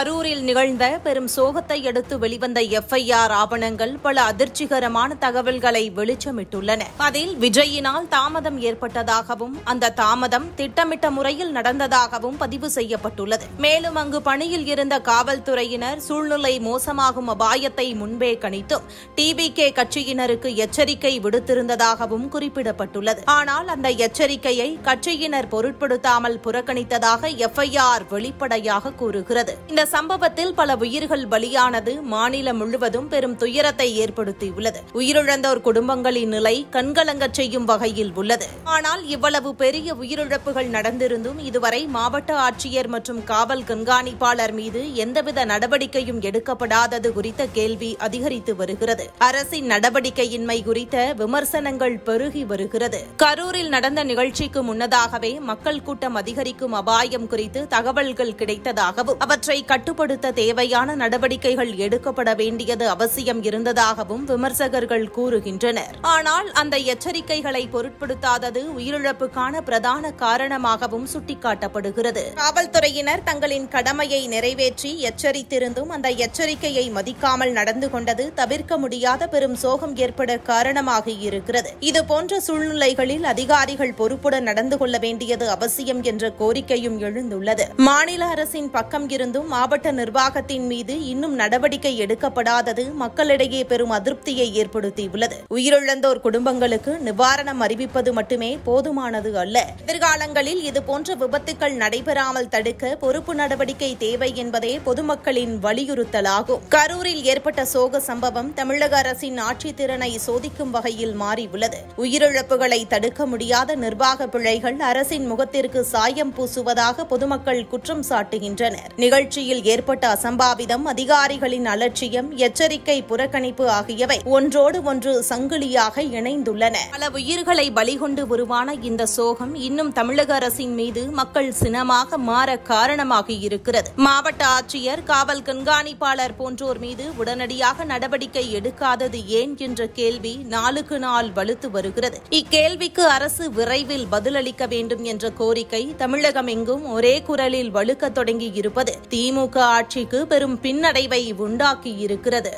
கரூரில் நிகழ்ந்த பெரும் சோகத்தை அடுத்து வெளிவந்த எஃப்ஐஆர் ஆவணங்கள் பல அதிர்ச்சிகரமான தகவல்களை வெளிச்சமிட்டுள்ளன. அதில் விஜயினால் தாமதம் ஏற்பட்டதாகவும் அந்த தாமதம் திட்டமிட்ட முறையில் நடந்ததாகவும் பதிவு செய்யப்பட்டுள்ளது. மேலும் அங்கு பணியில் இருந்த காவல்துறையினர் சூழ்நிலை மோசமாகும் அபாயத்தை முன்பே கணித்தும் டிவிகே கட்சியினருக்கு எச்சரிக்கை விடுத்திருந்ததாகவும் குறிப்பிடப்பட்டுள்ளது. ஆனால் அந்த எச்சரிக்கையை கட்சியினர் பொருட்படுத்தாமல் புறக்கணித்ததாக எஃப்ஐஆர் வெளிப்படையாக கூறுகிறது. இந்த சம்பவத்தில் பல உயிர்கள் பலியானது மாநிலம் முழுவதும் பெரும் துயரத்தை ஏற்படுத்தியுள்ளது. உயிரிழந்தோர் குடும்பங்களின் நிலை கண்கலங்கச் செய்யும் வகையில் உள்ளது. ஆனால் இவ்வளவு பெரிய உயிரிழப்புகள் நடந்திருந்தும் இதுவரை மாவட்ட ஆட்சியர் மற்றும் காவல் கண்காணிப்பாளர் மீது எந்தவித நடவடிக்கையும் எடுக்கப்படாதது குறித்த கேள்வி அதிகரித்து வருகிறது. அரசின் நடவடிக்கையின்மை குறித்த விமர்சனங்கள் பெருகி வருகிறது. கரூரில் நடந்த நிகழ்ச்சிக்கு முன்னதாகவே மக்கள் கூட்டம் அதிகரிக்கும் அபாயம் குறித்து தகவல்கள் கிடைத்ததாகவும் அவற்றை கட்டுப்படுத்த தேவையான நடவடிக்கைகள் எடுக்கப்பட வேண்டியது அவசியம் இருந்ததாகவும் விமர்சகர்கள் கூறுகின்றனர். ஆனால் அந்த எச்சரிக்கைகளை பொருட்படுத்தாதது உயிரிழப்புக்கான பிரதான காரணமாகவும் சுட்டிக்காட்டப்படுகிறது. காவல்துறையினர் தங்களின் கடமையை நிறைவேற்றி எச்சரித்திருந்தும் அந்த எச்சரிக்கையை மதிக்காமல் நடந்து கொண்டது தவிர்க்க முடியாத பெரும் சோகம் ஏற்பட காரணமாக இருக்கிறது. இதுபோன்ற சூழ்நிலைகளில் அதிகாரிகள் பொறுப்புடன் நடந்து கொள்ள வேண்டியது அவசியம் என்ற கோரிக்கையும் எழுந்துள்ளது. மாநில அரசின் பக்கம் இருந்தும் மாவட்ட நிர்வாகத்தின் மீது இன்னும் நடவடிக்கை எடுக்கப்படாதது மக்களிடையே பெரும் அதிருப்தியை ஏற்படுத்தியுள்ளது. உயிரிழந்தோர் குடும்பங்களுக்கு நிவாரணம் அறிவிப்பது மட்டுமே போதுமானது அல்ல. எதிர்காலங்களில் இதுபோன்ற விபத்துக்கள் நடைபெறாமல் தடுக்க பொறுப்பு நடவடிக்கை தேவை என்பதே பொதுமக்களின் வலியுறுத்தலாகும். கரூரில் ஏற்பட்ட சோக சம்பவம் தமிழக அரசின் ஆட்சித் திறனை சோதிக்கும் வகையில் மாறியுள்ளது. உயிரிழப்புகளை தடுக்க முடியாத நிர்வாக பிழைகள் அரசின் முகத்திற்கு சாயம் பூசுவதாக பொதுமக்கள் குற்றம் சாட்டுகின்றனர். நிகழ்ச்சியில் ஏற்பட்ட அசம்பாவிதம், அதிகாரிகளின் அலட்சியம், எச்சரிக்கை புறக்கணிப்பு ஆகியவை ஒன்றோடு ஒன்று சங்கிலியாக இணைந்துள்ளன. பல உயிர்களை பலிகொண்டு உருவான இந்த சோகம் இன்னும் தமிழக அரசின் மீது மக்கள் சினமாக மாற காரணமாக இருக்கிறது. மாவட்ட ஆட்சியர், காவல் கண்காணிப்பாளர் போன்றோர் மீது உடனடியாக நடவடிக்கை எடுக்காதது ஏன் என்ற கேள்வி நாளுக்கு நாள் வலுத்து வருகிறது. இக்கேள்விக்கு அரசு விரைவில் பதிலளிக்க வேண்டும் என்ற கோரிக்கை தமிழகம் எங்கும் ஒரே குரலில் வலுக்கத் தொடங்கி இருப்பது திமுக ஆட்சிக்கு பெரும் பின்னடைவை உண்டாக்கியிருக்கிறது.